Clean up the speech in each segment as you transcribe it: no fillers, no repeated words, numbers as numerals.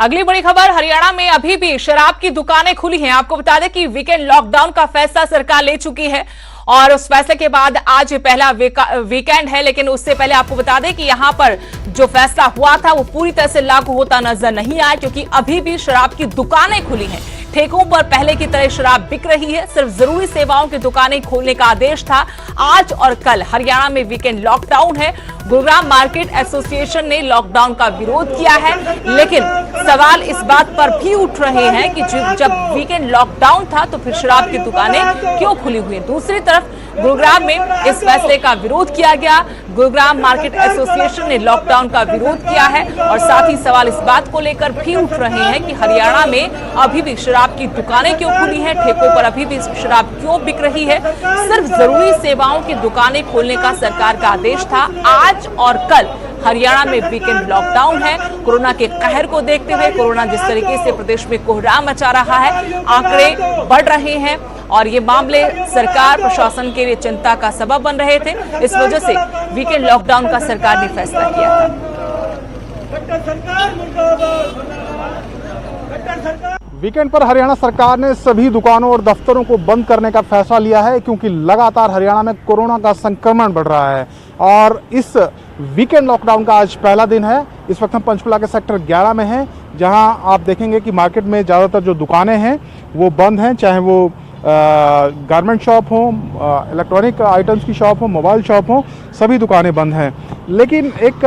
अगली बड़ी खबर, हरियाणा में अभी भी शराब की दुकानें खुली हैं। आपको बता दें कि वीकेंड लॉकडाउन का फैसला सरकार ले चुकी है और उस फैसले के बाद आज पहला वीकेंड है। लेकिन उससे पहले आपको बता दें कि यहां पर जो फैसला हुआ था वो पूरी तरह से लागू होता नजर नहीं आया, क्योंकि अभी भी शराब की दुकानें खुली हैं। ठेकों पर पहले की तरह शराब बिक रही है। सिर्फ जरूरी सेवाओं की दुकानें खोलने का आदेश था। आज और कल हरियाणा में वीकेंड लॉकडाउन है। गुरुग्राम मार्केट एसोसिएशन ने लॉकडाउन का विरोध किया है, लेकिन सवाल इस बात पर भी उठ रहे हैं कि जब वीकेंड लॉकडाउन था तो फिर शराब की दुकानें क्यों खुली हुई हैं। दूसरी तरफ गुरुग्राम में इस फैसले का विरोध किया गया। गुरुग्राम मार्केट एसोसिएशन ने लॉकडाउन का विरोध किया है और साथ ही सवाल इस बात को लेकर भी उठ रहे हैं कि हरियाणा में अभी भी शराब की दुकानें क्यों खुली हैं, ठेकों पर अभी भी शराब क्यों बिक रही है। सिर्फ जरूरी सेवाओं की दुकानें खोलने का सरकार का आदेश था। आज और कल हरियाणा में वीकेंड लॉकडाउन है। कोरोना के कहर को देखते हुए, कोरोना जिस तरीके से प्रदेश में कोहराम मचा रहा है, आंकड़े बढ़ रहे हैं और ये मामले सरकार प्रशासन के लिए चिंता का सबब बन रहे थे। इस वजह से वीकेंड लॉकडाउन का सरकार ने फैसला किया था। वीकेंड पर हरियाणा सरकार ने सभी दुकानों और दफ्तरों को बंद करने का फैसला लिया है, क्योंकि लगातार हरियाणा में कोरोना का संक्रमण बढ़ रहा है और इस वीकेंड लॉकडाउन का आज पहला दिन है। इस वक्त हम पंचकुला के सेक्टर 11 में हैं, जहां आप देखेंगे कि मार्केट में ज़्यादातर जो दुकानें हैं वो बंद हैं, चाहे वो गारमेंट शॉप हो, इलेक्ट्रॉनिक आइटम्स की शॉप हो, मोबाइल शॉप हो, सभी दुकानें बंद हैं। लेकिन एक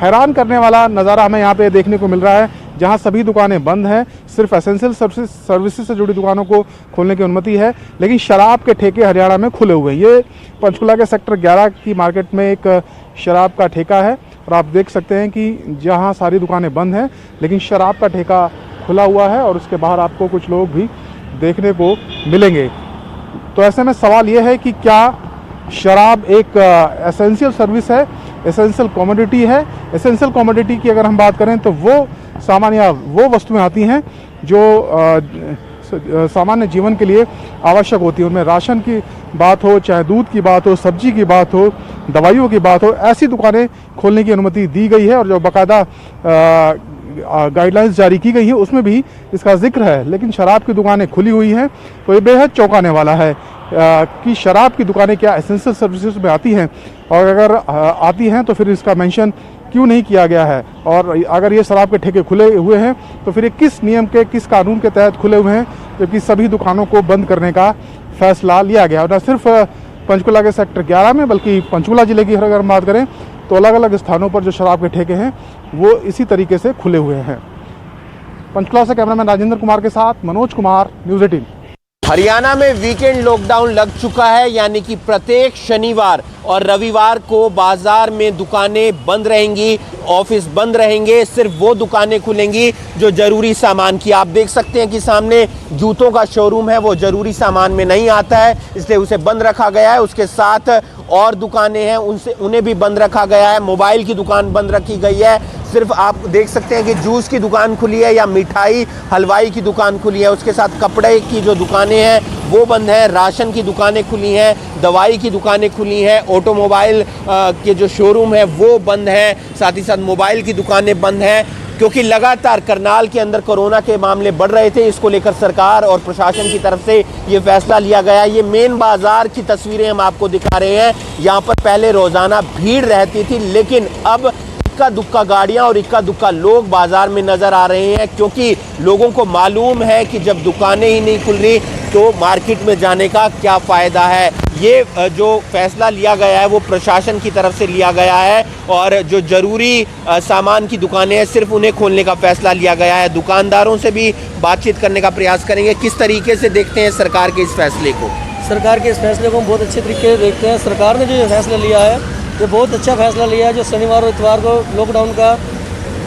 हैरान करने वाला नज़ारा हमें यहाँ पे देखने को मिल रहा है, जहाँ सभी दुकानें बंद हैं। सिर्फ एसेंशियल सर्विसेज से जुड़ी दुकानों को खोलने की अनुमति है, लेकिन शराब के ठेके हरियाणा में खुले हुए हैं। ये पंचकुला के सेक्टर 11 की मार्केट में एक शराब का ठेका है और आप देख सकते हैं कि जहाँ सारी दुकानें बंद हैं लेकिन शराब का ठेका खुला हुआ है और उसके बाहर आपको कुछ लोग भी देखने को मिलेंगे। तो ऐसे में सवाल ये है कि क्या शराब एक एसेंशियल सर्विस है, एसेंशियल कमोडिटी है? एसेंशियल कमोडिटी की अगर हम बात करें तो वो सामान या वो वस्तुएं आती हैं जो सामान्य जीवन के लिए आवश्यक होती है। उनमें राशन की बात हो, चाहे दूध की बात हो, सब्जी की बात हो, दवाइयों की बात हो, ऐसी दुकानें खोलने की अनुमति दी गई है और जो बाकायदा गाइडलाइंस जारी की गई है उसमें भी इसका जिक्र है। लेकिन शराब की दुकानें खुली हुई हैं, तो ये बेहद चौंकाने वाला है कि शराब की दुकानें क्या एसेंशियल सर्विसेज में आती हैं, और अगर आती हैं तो फिर इसका मेंशन क्यों नहीं किया गया है। और अगर ये शराब के ठेके खुले हुए हैं तो फिर ये किस नियम के, किस कानून के तहत खुले हुए हैं, जबकि सभी दुकानों को बंद करने का फैसला लिया गया। और न सिर्फ पंचकुला के सेक्टर 11 में बल्कि पंचकुला जिले की अगर हम बात करें तो अलग अलग स्थानों पर जो शराब के ठेके हैं वो इसी तरीके से खुले हुए हैं। पंचकुला से कैमरामैन राजेंद्र कुमार के साथ मनोज कुमार, न्यूज़ 18। हरियाणा में वीकेंड लॉकडाउन लग चुका है, यानी कि प्रत्येक शनिवार और रविवार को बाजार में दुकानें बंद रहेंगी, ऑफिस बंद रहेंगे। सिर्फ वो दुकानें खुलेंगी जो जरूरी सामान की। आप देख सकते हैं कि सामने जूतों का शोरूम है, वो जरूरी सामान में नहीं आता है, इसलिए उसे बंद रखा गया है। उसके साथ और दुकानें हैं, उन्हें भी बंद रखा गया है। मोबाइल की दुकान बंद रखी गई है। सिर्फ आप देख सकते हैं कि जूस की दुकान खुली है या मिठाई हलवाई की दुकान खुली है। उसके साथ कपड़े की जो दुकानें हैं वो बंद हैं, राशन की दुकानें खुली हैं, दवाई की दुकानें खुली हैं, ऑटोमोबाइल के जो शोरूम है वो बंद हैं, साथ ही साथ मोबाइल की दुकानें बंद हैं, क्योंकि लगातार करनाल के अंदर कोरोना के मामले बढ़ रहे थे। इसको लेकर सरकार और प्रशासन की तरफ से ये फैसला लिया गया। ये मेन बाजार की तस्वीरें हम आपको दिखा रहे हैं। यहाँ पर पहले रोजाना भीड़ रहती थी, लेकिन अब इक्का दुक्का गाड़ियां और इक्का दुक्का लोग बाजार में नजर आ रहे हैं, क्योंकि लोगों को मालूम है कि जब दुकानें ही नहीं खुल रही तो मार्केट में जाने का क्या फ़ायदा है। ये जो फैसला लिया गया है वो प्रशासन की तरफ से लिया गया है और जो ज़रूरी सामान की दुकानें हैं सिर्फ उन्हें खोलने का फैसला लिया गया है। दुकानदारों से भी बातचीत करने का प्रयास करेंगे। किस तरीके से देखते हैं सरकार के इस फैसले को? सरकार के इस फैसले को हम बहुत अच्छे तरीके से देखते हैं। सरकार ने जो ये फैसला लिया है ये बहुत अच्छा फैसला लिया है। जो शनिवार और इतवार को लॉकडाउन का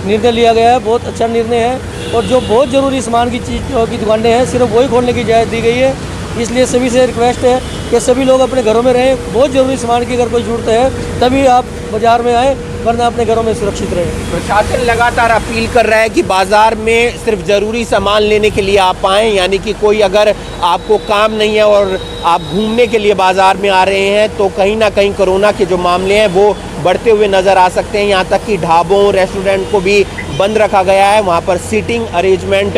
निर्णय लिया गया है, बहुत अच्छा निर्णय है। और जो बहुत ज़रूरी सामान की चीज़ की दुकानें हैं सिर्फ वही खोलने की इजाज़त दी गई है। इसलिए सभी से रिक्वेस्ट है कि सभी लोग अपने घरों में रहें। बहुत ज़रूरी सामान की अगर कोई ज़रूरत है तभी आप बाज़ार में आएँ, वरना अपने घरों में सुरक्षित रहें। प्रशासन लगातार अपील कर रहा है कि बाजार में सिर्फ ज़रूरी सामान लेने के लिए आप आएँ, यानी कि कोई अगर आपको काम नहीं है और आप घूमने के लिए बाजार में आ रहे हैं तो कहीं ना कहीं कोरोना के जो मामले हैं वो बढ़ते हुए नजर आ सकते हैं। यहाँ तक कि ढाबों रेस्टोरेंट को भी बंद रखा गया है, वहाँ पर सीटिंग अरेंजमेंट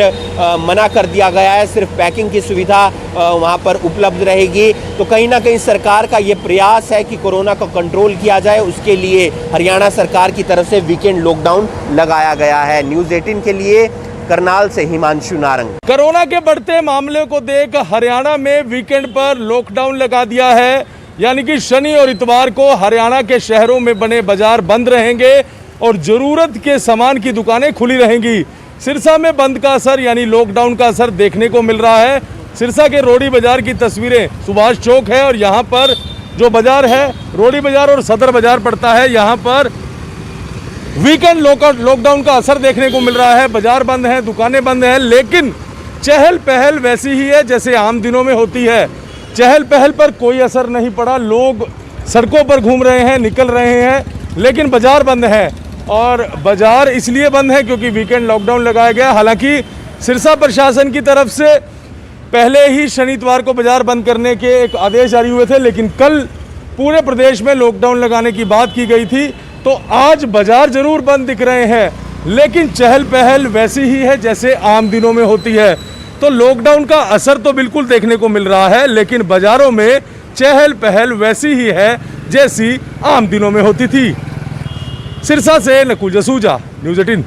मना कर दिया गया है, सिर्फ पैकिंग की सुविधा वहाँ पर उपलब्ध रहेगी। तो कहीं ना कहीं सरकार का ये प्रयास है कि कोरोना को कंट्रोल किया जाए, उसके लिए हरियाणा सरकार की तरफ से वीकेंड लॉकडाउन लगाया गया है। न्यूज़ 18 के लिए करनाल से हिमांशु नारंग। कोरोना के बढ़ते मामले को देख हरियाणा में वीकेंड पर लॉकडाउन लगा दिया है, यानी कि शनि और इतवार को हरियाणा के शहरों में बने बाजार बंद रहेंगे और जरूरत के सामान की दुकानें खुली रहेंगी। सिरसा में बंद का असर यानी लॉकडाउन का असर देखने को मिल रहा है। सिरसा के रोडी बाजार की तस्वीरें, सुभाष चौक है और यहाँ पर जो बाजार है रोडी बाजार और सदर बाजार पड़ता है, यहाँ पर वीकेंड लॉकडाउन का असर देखने को मिल रहा है। बाजार बंद है, दुकानें बंद हैं, लेकिन चहल पहल वैसी ही है जैसे आम दिनों में होती है। चहल पहल पर कोई असर नहीं पड़ा, लोग सड़कों पर घूम रहे हैं, निकल रहे हैं, लेकिन बाजार बंद है। और बाजार इसलिए बंद है क्योंकि वीकेंड लॉकडाउन लगाया गया। हालांकि सिरसा प्रशासन की तरफ से पहले ही शनिवार को बाजार बंद करने के एक आदेश जारी हुए थे, लेकिन कल पूरे प्रदेश में लॉकडाउन लगाने की बात की गई थी। तो आज बाजार जरूर बंद दिख रहे हैं, लेकिन चहल पहल वैसी ही है जैसे आम दिनों में होती है। तो लॉकडाउन का असर तो बिल्कुल देखने को मिल रहा है, लेकिन बाजारों में चहल पहल वैसी ही है जैसी आम दिनों में होती थी। सिरसा से नकुल जसूजा, न्यूज़ 18।